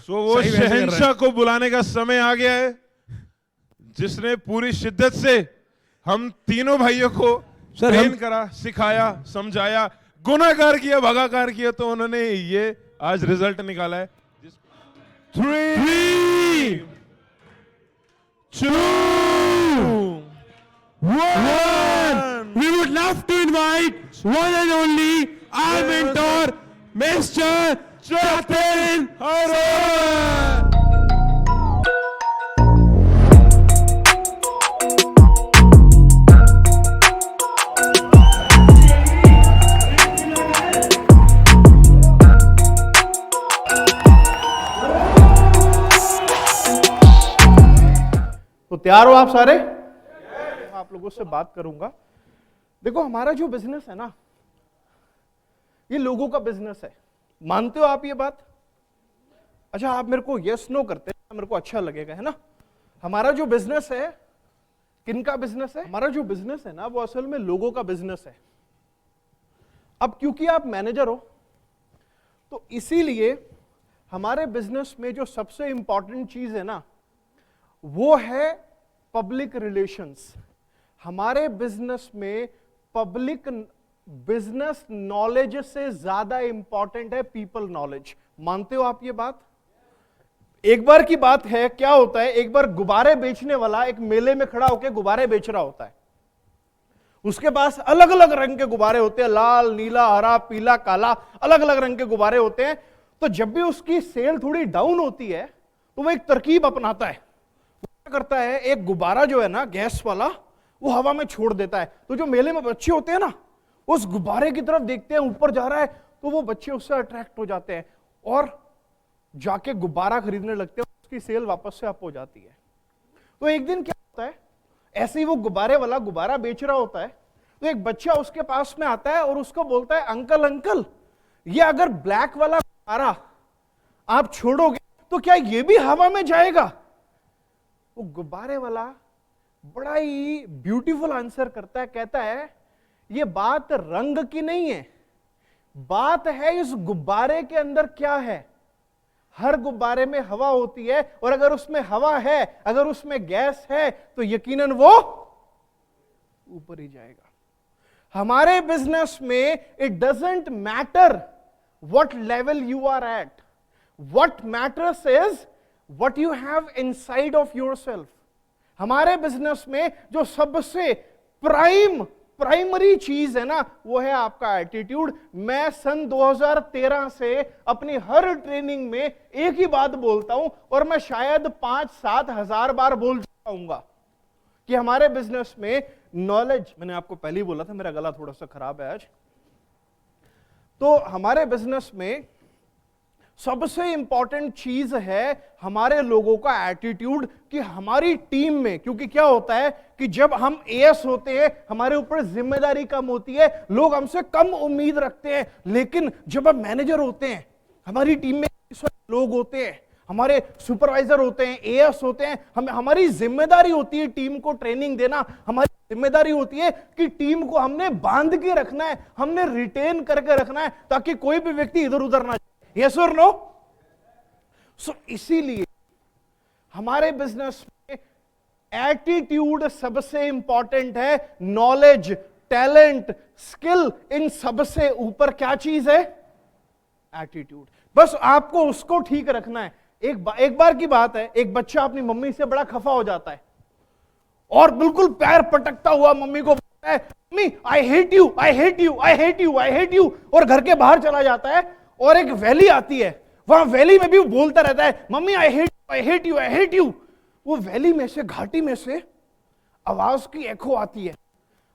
तो वो शहंशाह को बुलाने का समय आ गया है, जिसने पूरी शिद्दत से हम तीनों भाइयों को ट्रेन करा, सिखाया, समझाया, गुनाहगार किया, भगाकार किया, तो उन्होंने ये आज रिजल्ट निकाला है। 3, 2, 1. We would love to invite one and only our mentor, Mr. Jatin Haran. तो तैयार हो आप सारे? आप लोगों से बात करूंगा। देखो, हमारा जो बिजनेस है ना, ये लोगों का बिजनेस है। मानते हो आप ये बात? अच्छा, आप मेरे को यस नो करते हैं, मेरे को अच्छा लगेगा, है ना? हमारा जो बिजनेस है, किनका बिजनेस है? हमारा जो बिजनेस है ना, वो असल में लोगों का बिजनेस है। अब क्योंकि आप मैनेजर हो, तो इसीलिए हमारे बिजनेस में जो सबसे इंपॉर्टेंट चीज है ना, वो है पब्लिक रिलेशंस। हमारे बिजनेस में पब्लिक बिजनेस नॉलेज से ज्यादा इंपॉर्टेंट है पीपल नॉलेज। मानते हो आप ये बात? एक बार की बात है, क्या होता है, एक बार गुब्बारे बेचने वाला एक मेले में खड़ा होकर गुब्बारे बेच रहा होता है। उसके पास अलग अलग रंग के गुब्बारे होते हैं, लाल, नीला, हरा, पीला, काला, अलग अलग रंग के गुब्बारे होते हैं। तो जब भी उसकी सेल थोड़ी डाउन होती है, तो वो एक तरकीब अपनाता है। क्या करता है, एक गुब्बारा जो है ना, गैस वाला, वो हवा में छोड़ देता है। तो जो मेले में बच्चे होते हैं ना, उस गुब्बारे की तरफ देखते हैं, ऊपर जा रहा है, तो वो बच्चे उससे अट्रैक्ट हो जाते हैं और जाके गुब्बारा खरीदने लगते हैं। उसकी सेल वापस से अप हो जाती है। तो एक दिन क्या होता है, ऐसे ही वो गुब्बारे वाला गुब्बारा बेच रहा होता है, तो एक बच्चा उसके पास में आता है और उसको बोलता है, अंकल अंकल, ये अगर ब्लैक वाला गुब्बारा आप छोड़ोगे तो क्या ये भी हवा में जाएगा? वो गुब्बारे वाला बड़ा ही ब्यूटीफुल आंसर करता है, कहता है, ये बात रंग की नहीं है, बात है इस गुब्बारे के अंदर क्या है। हर गुब्बारे में हवा होती है, और अगर उसमें हवा है, अगर उसमें गैस है, तो यकीनन वो ऊपर ही जाएगा। हमारे बिजनेस में it doesn't matter what level you are at, what matters is what you have inside of yourself. हमारे बिजनेस में जो सबसे प्राइमरी चीज है ना, वो है आपका एटीट्यूड। मैं सन 2013 से अपनी हर ट्रेनिंग में एक ही बात बोलता हूं, और मैं शायद 5-7 हजार बार बोल चुका हूंगा कि हमारे बिजनेस में नॉलेज, मैंने आपको पहले ही बोला था, मेरा गला थोड़ा सा खराब है आज। तो हमारे बिजनेस में सबसे इंपॉर्टेंट चीज है हमारे लोगों का एटीट्यूड, कि हमारी टीम में, क्योंकि क्या होता है कि जब हम एएस होते हैं, हमारे ऊपर जिम्मेदारी कम होती है, लोग हमसे कम उम्मीद रखते हैं। लेकिन जब हम मैनेजर होते हैं, हमारी टीम में लोग होते हैं, हमारे सुपरवाइजर होते हैं, एएस होते हैं, हमारी जिम्मेदारी होती है टीम को ट्रेनिंग देना। हमारी जिम्मेदारी होती है कि टीम को हमने बांध के रखना है, हमने रिटेन करके रखना है, ताकि कोई भी व्यक्ति इधर उधर ना जाए। यस और नो? सो इसीलिए हमारे बिजनेस में एटीट्यूड सबसे इंपॉर्टेंट है। नॉलेज, टैलेंट, स्किल, इन सबसे ऊपर क्या चीज है? एटीट्यूड। बस आपको उसको ठीक रखना है। एक बार की बात है, एक बच्चा अपनी मम्मी से बड़ा खफा हो जाता है और बिल्कुल पैर पटकता हुआ मम्मी को बोलता है, mummy I hate you, I hate you, I hate you, I hate you, और घर के बाहर चला जाता है। और एक वैली आती है, वहां वैली में भी वो बोलता रहता है, mummy I hate you, I hate you, I hate you. वो वैली में से, घाटी में से आवाज की एको आती है।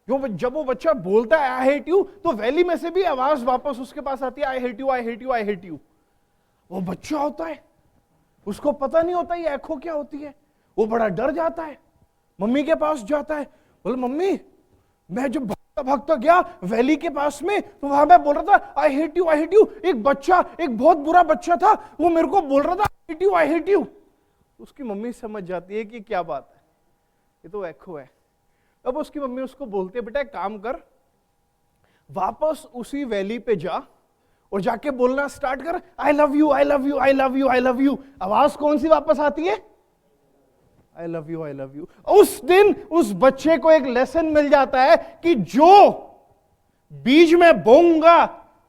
जब वो बच्चा बोलता है आई हेट यू, तो वैली में से भी आवाज वापस उसके पास आती है, I hate you, I hate you, I hate you. वो बच्चा होता है, उसको पता नहीं होता ये एको क्या होती है। वो बड़ा डर जाता है, मम्मी के पास जाता है, बोले मम्मी, मैं जब भागता गया वैली के पास में, तो वहां मैं बोल रहा था I hate you, I hate you. एक बच्चा, एक बहुत बुरा बच्चा था, वो मेरे को बोल रहा था I hate you, I hate you. उसकी मम्मी समझ जाती है कि क्या बात है, ये तो एको है। अब उसकी मम्मी उसको बोलती है, बेटा एक काम कर, वापस उसी वैली पे जा और जाके बोलना स्टार्ट कर, I love you, I love you, I love you, I love you. आवाज कौन सी वापस आती है? I love you, I love you. उस दिन उस बच्चे को एक लेसन मिल जाता है कि जो बीज मैं बोऊंगा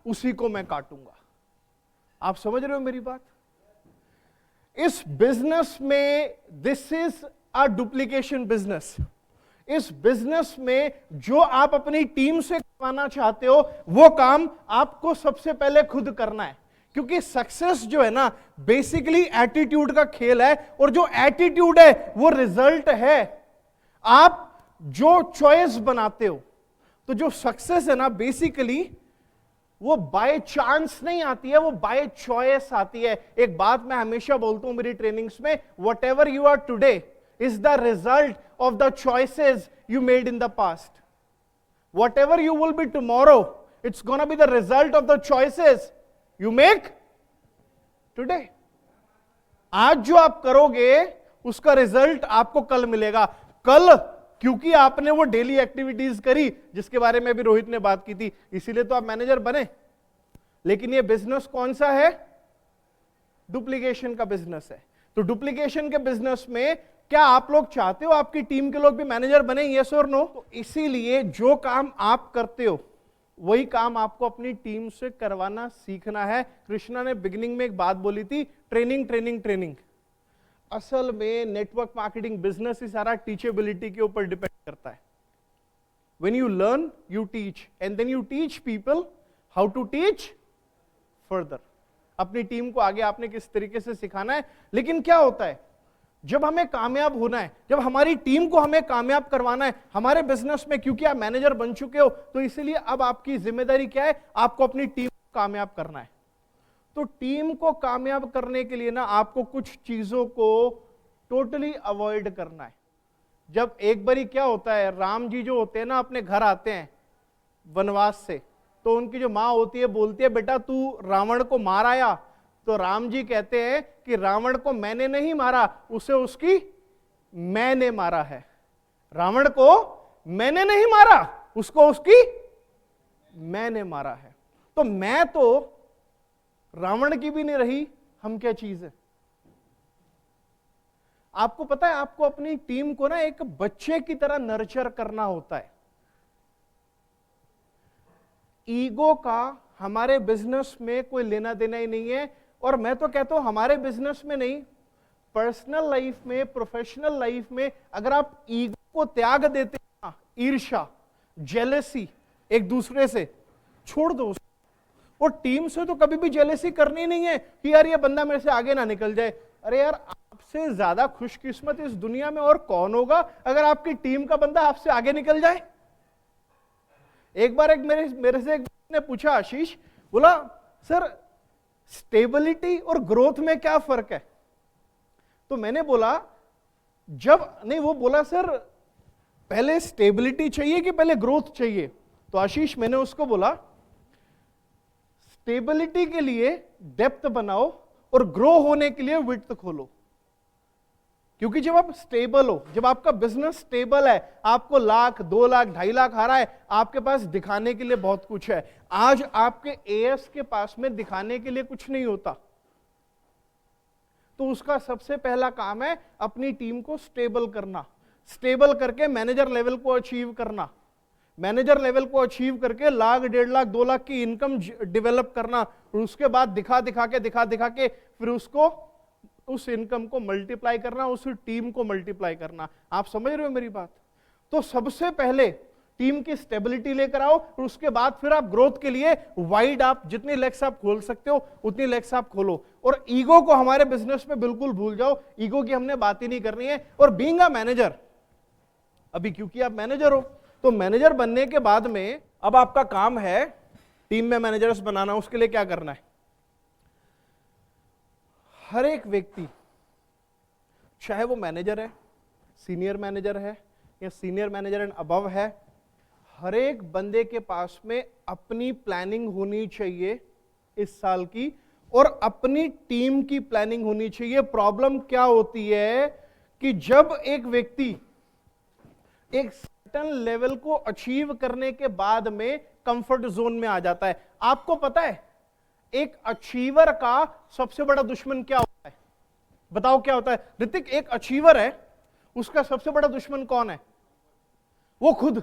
उसी को मैं काटूंगा। आप समझ रहे हो मेरी बात? इस बिजनेस में this is a duplication business. इस बिजनेस में जो आप अपनी टीम से करवाना चाहते हो वो काम आपको सबसे पहले खुद करना है, क्योंकि सक्सेस जो है ना बेसिकली एटीट्यूड का खेल है, और जो एटीट्यूड है वो रिजल्ट है। आप जो चॉइस बनाते हो, तो जो सक्सेस है ना बेसिकली वो बाय चांस नहीं आती है, वो बाय चॉइस आती है। एक बात मैं हमेशा बोलता हूं मेरी ट्रेनिंग्स में, whatever you are today is the result of the choices you made in the past. Whatever you will be tomorrow, it's gonna be the result of the choices you make today. आज जो आप करोगे उसका result आपको कल मिलेगा। कल क्योंकि आपने वो डेली एक्टिविटीज करी जिसके बारे में भी रोहित ने बात की थी, इसीलिए तो आप मैनेजर बने। लेकिन ये बिजनेस कौन सा है? डुप्लीकेशन का बिजनेस है। तो डुप्लीकेशन के बिजनेस में क्या आप लोग चाहते हो आपकी टीम के लोग भी मैनेजर बने? यस और नो? तो इसीलिए जो काम आप करते हो वही काम आपको अपनी टीम से करवाना सीखना है। कृष्णा ने बिगिनिंग में एक बात बोली थी, ट्रेनिंग ट्रेनिंग ट्रेनिंग। असल में नेटवर्क मार्केटिंग बिजनेस ही सारा टीचेबिलिटी के ऊपर डिपेंड करता है। When you learn you teach, and then you teach people how to teach further. अपनी टीम को आगे आपने किस तरीके से सिखाना है। लेकिन क्या होता है, जब हमें कामयाब होना है, जब हमारी टीम को हमें कामयाब करवाना है हमारे बिजनेस में, क्योंकि आप मैनेजर बन चुके हो, तो इसलिए अब आपकी जिम्मेदारी क्या है? आपको अपनी टीम को कामयाब करना है। तो टीम को कामयाब करने के लिए ना आपको कुछ चीजों को टोटली अवॉइड करना है। जब एक बारी क्या होता है, राम जी जो होते हैं ना अपने घर आते हैं वनवास से, तो उनकी जो माँ होती है बोलती है, बेटा तू रावण को मार आया। तो राम जी कहते हैं कि रावण को मैंने नहीं मारा, उसे उसकी मैंने मारा है। रावण को मैंने नहीं मारा, उसको उसकी मैंने मारा है। तो मैं तो रावण की भी नहीं रही, हम क्या चीज है? आपको पता है, आपको अपनी टीम को ना एक बच्चे की तरह नर्चर करना होता है। ईगो का हमारे बिजनेस में कोई लेना देना ही नहीं है। और मैं तो कहता हूं हमारे बिजनेस में नहीं, पर्सनल लाइफ में, प्रोफेशनल लाइफ में अगर आप ईगो को त्याग देते हैं, ईर्ष्या, जेलेसी एक दूसरे से छोड़ दो। और टीम से तो कभी भी जेलेसी करनी नहीं है कि यार ये बंदा मेरे से आगे ना निकल जाए। अरे यार, आपसे ज्यादा खुशकिस्मत इस दुनिया में और कौन होगा अगर आपकी टीम का बंदा आपसे आगे निकल जाए। एक बार मेरे से एक ने पूछा, आशीष, बोला सर स्टेबिलिटी और ग्रोथ में क्या फर्क है? तो मैंने बोला वो बोला सर पहले स्टेबिलिटी चाहिए कि पहले ग्रोथ चाहिए? तो आशीष मैंने उसको बोला स्टेबिलिटी के लिए डेप्थ बनाओ और ग्रो होने के लिए विड्थ खोलो। क्योंकि जब आप स्टेबल हो, जब आपका बिजनेस स्टेबल है, आपको लाख, 2 लाख, 2.5 लाख आ रहा है, आपके पास दिखाने के लिए बहुत कुछ है। आज आपके एएस के पास में दिखाने के लिए कुछ नहीं होता, तो उसका सबसे पहला काम है अपनी टीम को स्टेबल करना। स्टेबल करके मैनेजर लेवल को अचीव करना। मैनेजर लेवल को अचीव करके लाख, 1.5 लाख, 2 लाख की इनकम डेवलप करना। और उसके बाद दिखा दिखा के फिर उसको उस इनकम को मल्टीप्लाई करना, उस टीम को मल्टीप्लाई करना। आप समझ रहे हो मेरी बात? तो सबसे पहले टीम की स्टेबिलिटी लेकर आओ, और उसके बाद फिर आप ग्रोथ के लिए वाइड, आप जितनी लेग्स आप खोल सकते हो उतनी लेग्स आप खोलो। और ईगो को हमारे बिजनेस में बिल्कुल भूल जाओ, ईगो की हमने बात ही नहीं करनी है। और बीइंग अ मैनेजर, अभी क्योंकि आप मैनेजर हो, तो मैनेजर बनने के बाद में अब आपका काम है टीम में मैनेजर्स बनाना। उसके लिए क्या करना है? हर एक व्यक्ति, चाहे वो मैनेजर है, सीनियर मैनेजर है या सीनियर मैनेजर एंड अबव है, हर एक बंदे के पास में अपनी प्लानिंग होनी चाहिए इस साल की, और अपनी टीम की प्लानिंग होनी चाहिए। प्रॉब्लम क्या होती है कि जब एक व्यक्ति एक सर्टेन लेवल को अचीव करने के बाद में कंफर्ट जोन में आ जाता है। आपको पता है एक अचीवर का सबसे बड़ा दुश्मन क्या होता है? बताओ क्या होता है? ऋतिक, एक अचीवर है, उसका सबसे बड़ा दुश्मन कौन है? वो खुद।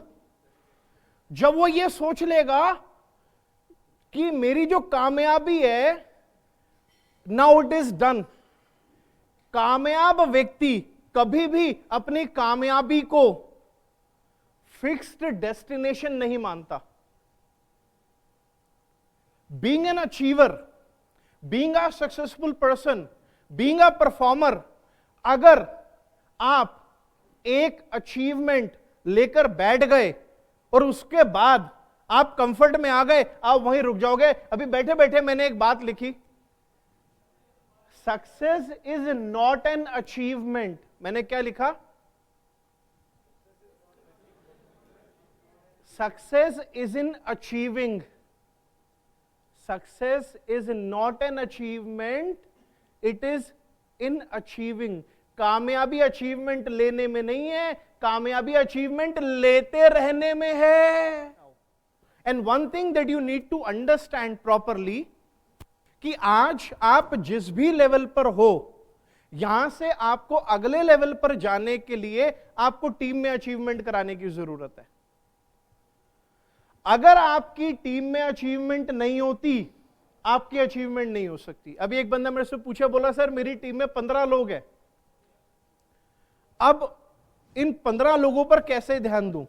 जब वो ये सोच लेगा कि मेरी जो कामयाबी है, नाउ इट इज डन। कामयाब व्यक्ति कभी भी अपनी कामयाबी को फिक्स्ड डेस्टिनेशन नहीं मानता। Being an achiever, being a successful person, being a performer, अगर आप एक अचीवमेंट लेकर बैठ गए और उसके बाद आप कंफर्ट में आ गए, आप वहीं रुक जाओगे। अभी बैठे बैठे मैंने एक बात लिखी, success is not an achievement. मैंने क्या लिखा? Success is in achieving. Success is not an achievement, it is in achieving. कामयाबी अचीवमेंट लेने में नहीं है, कामयाबी अचीवमेंट लेते रहने में है। And one thing that you need to understand properly, कि आज आप जिस भी लेवल पर हो, यहां से आपको अगले लेवल पर जाने के लिए आपको टीम में अचीवमेंट कराने की जरूरत है। अगर आपकी टीम में अचीवमेंट नहीं होती, आपकी अचीवमेंट नहीं हो सकती। अभी एक बंदा मेरे से पूछा, बोला सर मेरी टीम में 15 लोग हैं, अब इन 15 लोगों पर कैसे ध्यान दूं?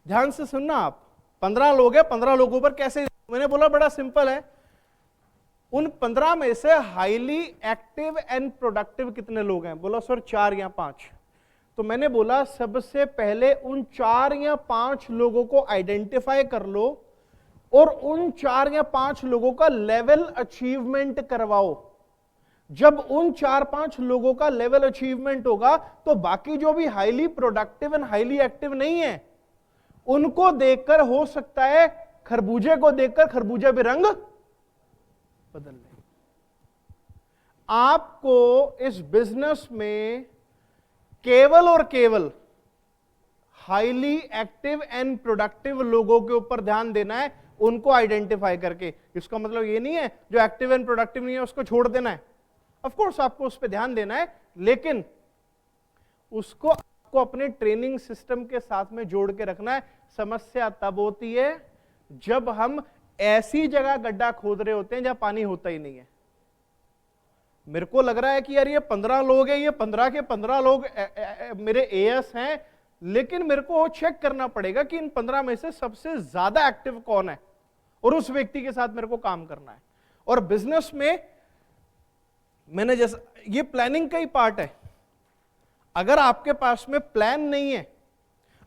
ध्यान से सुनना आप, 15 लोग हैं, 15 लोगों पर कैसे? मैंने बोला बड़ा सिंपल है, उन 15 में से हाईली एक्टिव एंड प्रोडक्टिव कितने लोग हैं? बोला सर 4 या 5। तो मैंने बोला सबसे पहले उन 4 या 5 लोगों को आइडेंटिफाई कर लो और उन 4 या 5 लोगों का लेवल अचीवमेंट करवाओ। जब उन 4-5 लोगों का लेवल अचीवमेंट होगा तो बाकी जो भी highly productive and highly active नहीं है, उनको देखकर हो सकता है खरबूजे को देखकर खरबूजा भी रंग बदल ले। आपको इस बिजनेस में केवल और केवल हाईली एक्टिव एंड प्रोडक्टिव लोगों के ऊपर ध्यान देना है, उनको आइडेंटिफाई करके। इसका मतलब ये नहीं है जो एक्टिव एंड प्रोडक्टिव नहीं है उसको छोड़ देना है। ऑफ कोर्स आपको उस पर ध्यान देना है, लेकिन उसको आपको अपने ट्रेनिंग सिस्टम के साथ में जोड़ के रखना है। समस्या तब होती है जब हम ऐसी जगह गड्ढा खोद रहे होते हैं जहां पानी होता ही नहीं है। मेरे को लग रहा है कि यार ये 15 लोग हैं, ये 15 के 15 लोग मेरे एएस हैं, लेकिन मेरे को चेक करना पड़ेगा कि इन 15 में से सबसे ज्यादा एक्टिव कौन है और उस व्यक्ति के साथ मेरे को काम करना है। और बिजनेस में मैंने जैसा, ये प्लानिंग का ही पार्ट है। अगर आपके पास में प्लान नहीं है,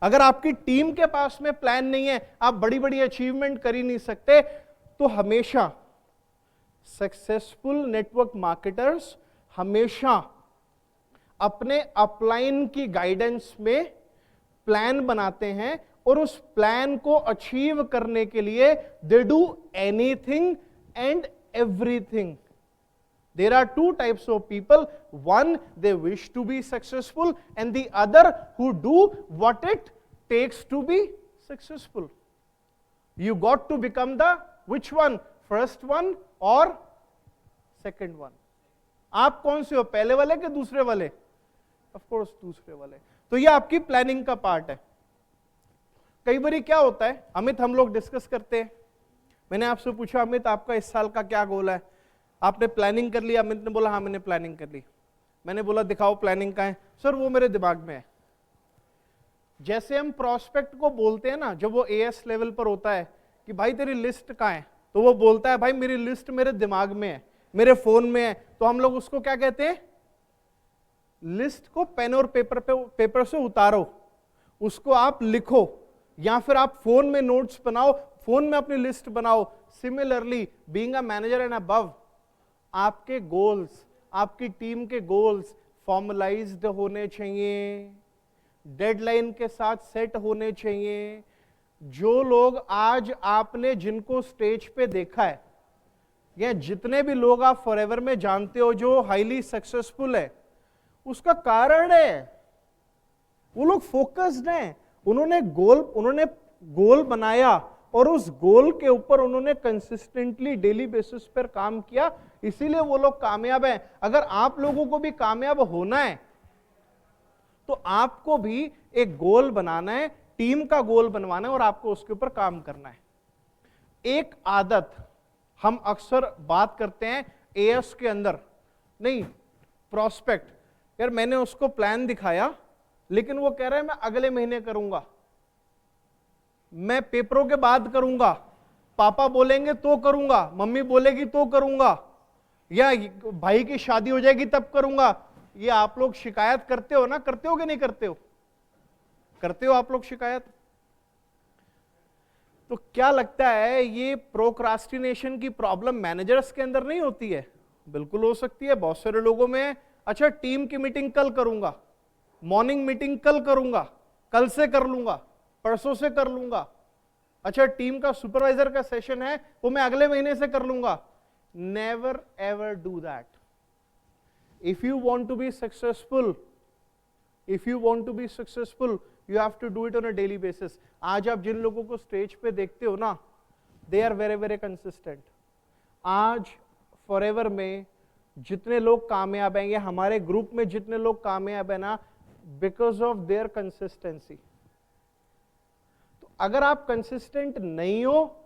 अगर आपकी टीम के पास में प्लान नहीं है, आप बड़ी बड़ी अचीवमेंट कर ही नहीं सकते। तो हमेशा सक्सेसफुल नेटवर्क मार्केटर्स हमेशा अपने अपलाइन की गाइडेंस में प्लान बनाते हैं और उस प्लान को अचीव करने के लिए they do anything and everything. There are 2 types of people. One, they wish to be successful, and the other who do what it takes to be successful. You got to become the which one? First one or second one? आप कौन से हो, पहले वाले के दूसरे वाले? Of course दूसरे वाले। तो ये आपकी प्लानिंग का पार्ट है। कई बार क्या होता है, अमित, हम लोग डिस्कस करते हैं, मैंने आपसे पूछा अमित आपका इस साल का क्या गोल है? आपने प्लानिंग कर लिया? अमित ने बोला हाँ मैंने प्लानिंग कर ली। मैंने बोला दिखाओ प्लानिंग का है। सर वो मेरे दिमाग में है। जैसे हम प्रोस्पेक्ट को बोलते हैं ना, जब वो एएस लेवल पर होता है कि भाई तेरी लिस्ट कहाँ है, तो वो बोलता है भाई मेरी लिस्ट मेरे दिमाग में है, मेरे फोन में है। तो हम लोग उसको क्या कहते हैं? लिस्ट को पेन और पेपर से उतारो, उसको आप लिखो, या फिर आप फोन में नोट्स बनाओ, फोन में अपनी लिस्ट बनाओ। Similarly being a manager and above, आपके गोल्स, आपकी टीम के गोल्स फॉर्मलाइज्ड होने चाहिए, डेडलाइन के साथ सेट होने चाहिए। जो लोग आज आपने जिनको स्टेज पे देखा है, या जितने भी लोग आप फॉरएवर में जानते हो जो हाईली सक्सेसफुल है, उसका कारण है वो लोग फोकस्ड हैं। उन्होंने गोल बनाया, और उस गोल के ऊपर उन्होंने कंसिस्टेंटली डेली बेसिस पर काम किया, इसीलिए वो लोग कामयाब हैं। अगर आप लोगों को भी कामयाब होना है तो आपको भी एक गोल बनाना है, टीम का गोल बनवाना है और आपको उसके ऊपर काम करना है। एक आदत हम अक्सर बात करते हैं एएस के अंदर, नहीं प्रोस्पेक्ट, यार मैंने उसको प्लान दिखाया लेकिन वो कह रहा है मैं अगले महीने करूंगा, मैं पेपरों के बाद करूंगा, पापा बोलेंगे तो करूंगा, मम्मी बोलेगी तो करूंगा, या भाई की शादी हो जाएगी तब करूंगा। ये आप लोग शिकायत करते हो ना, करते हो कि नहीं करते हो? करते हो आप लोग शिकायत? तो क्या लगता है ये प्रोक्रास्टिनेशन की प्रॉब्लम मैनेजर्स के अंदर नहीं होती है? बिल्कुल हो सकती है। बहुत सारे लोगों में, अच्छा टीम की मीटिंग कल करूंगा, मॉर्निंग मीटिंग कल करूंगा, कल से कर लूंगा, परसों से कर लूंगा, अच्छा टीम का सुपरवाइजर का सेशन है वो मैं अगले महीने से कर लूंगा। Never ever do that. If you want to be successful, if you want to be successful, you have to do it on a daily basis. आज आप जिन लोगों को स्टेज पे देखते हो ना, they are very very consistent. आज forever में जितने लोग कामयाब हैं, या हमारे ग्रुप में जितने लोग कामयाब है ना, बिकॉज ऑफ देयर कंसिस्टेंसी। तो अगर आप कंसिस्टेंट नहीं हो,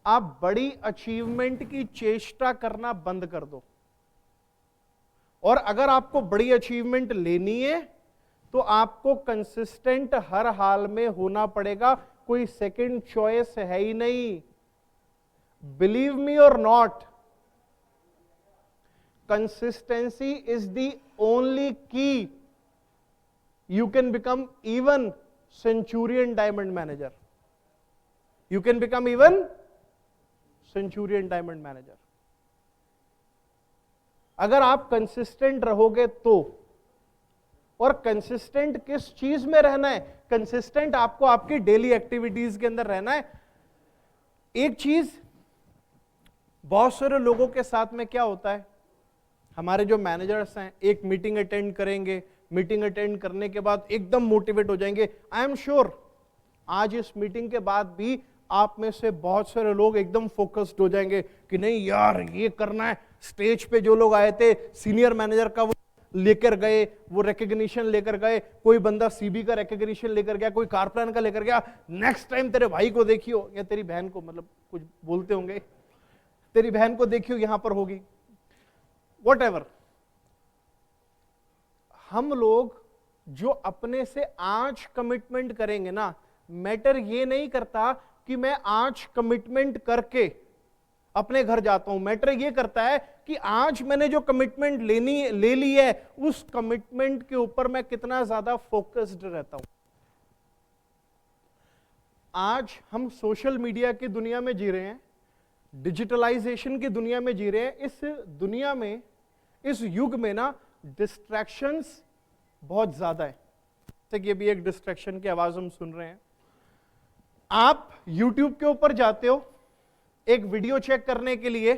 आप बड़ी अचीवमेंट की चेष्टा करना बंद कर दो। और अगर आपको बड़ी अचीवमेंट लेनी है तो आपको कंसिस्टेंट हर हाल में होना पड़ेगा, कोई सेकंड चॉइस है ही नहीं। बिलीव मी और not, consistency is the only की you can become even Centurion Diamond Manager. You can become even Centurion Diamond Manager. अगर आप कंसिस्टेंट रहोगे तो, और कंसिस्टेंट किस चीज में रहना है? कंसिस्टेंट आपको आपकी डेली एक्टिविटीज के अंदर रहना है। एक चीज बहुत सारे लोगों के साथ में क्या होता है, हमारे जो मैनेजर्स हैं एक मीटिंग अटेंड करेंगे, मीटिंग अटेंड करने के बाद एकदम मोटिवेट हो जाएंगे। आई एम श्योर आज इस मीटिंग के बाद भी आप में से बहुत सारे लोग एकदम फोकस्ड हो जाएंगे कि नहीं यार ये करना है। स्टेज पे जो लोग आए थे, सीनियर मैनेजर का वो लेकर गए, वो रिकग्निशन लेकर गए, कोई बंदा सीबी का रिकग्निशन लेकर गया, कोई कारप्लान का लेकर गया। नेक्स्ट टाइम तेरे भाई को देखियो या तेरी बहन को, मतलब कुछ बोलते होंगे, तेरी बहन को देखियो यहां पर होगी, व्हाटएवर। हम लोग जो अपने से आज कमिटमेंट करेंगे ना, मैटर ये नहीं करता कि मैं आज कमिटमेंट करके अपने घर जाता हूं, मैटर ये करता है कि आज मैंने जो कमिटमेंट ले ली है, उस कमिटमेंट के ऊपर मैं कितना ज्यादा फोकस्ड रहता हूं। आज हम सोशल मीडिया की दुनिया में जी रहे हैं, डिजिटलाइजेशन की दुनिया में जी रहे हैं। इस दुनिया में, इस युग में ना डिस्ट्रैक्शंस बहुत ज्यादा है। जैसे कि अभी एक डिस्ट्रैक्शन की आवाज हम सुन रहे हैं। आप YouTube के ऊपर जाते हो एक वीडियो चेक करने के लिए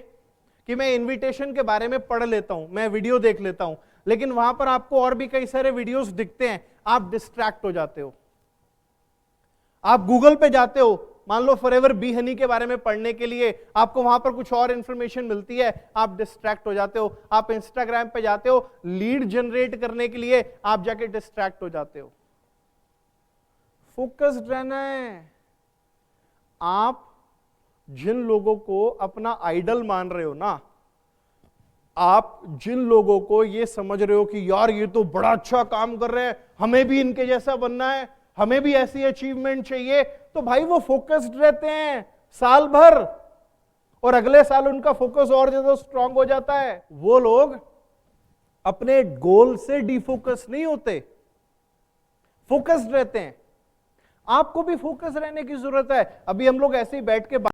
कि मैं इनविटेशन के बारे में पढ़ लेता हूं, मैं वीडियो देख लेता हूं, लेकिन वहां पर आपको और भी कई सारे वीडियोस दिखते हैं, आप डिस्ट्रैक्ट हो जाते हो। आप गूगल पे जाते हो, मान लो फॉरएवर बी हनी के बारे में पढ़ने के लिए, आपको वहां पर कुछ और इंफॉर्मेशन मिलती है, आप डिस्ट्रैक्ट हो जाते हो। आप इंस्टाग्राम पे जाते हो लीड जनरेट करने के लिए, आप जाके डिस्ट्रैक्ट हो जाते हो। फोकस्ड रहना है। आप जिन लोगों को अपना आइडल मान रहे हो ना, आप जिन लोगों को ये समझ रहे हो कि यार ये तो बड़ा अच्छा काम कर रहे हैं, हमें भी इनके जैसा बनना है, हमें भी ऐसी अचीवमेंट चाहिए, तो भाई वो फोकस्ड रहते हैं साल भर, और अगले साल उनका फोकस और ज्यादा स्ट्रांग हो जाता है। वो लोग अपने गोल से डिफोकस नहीं होते, फोकस्ड रहते हैं। आपको भी फोकस रहने की जरूरत है। अभी हम लोग ऐसे ही बैठ के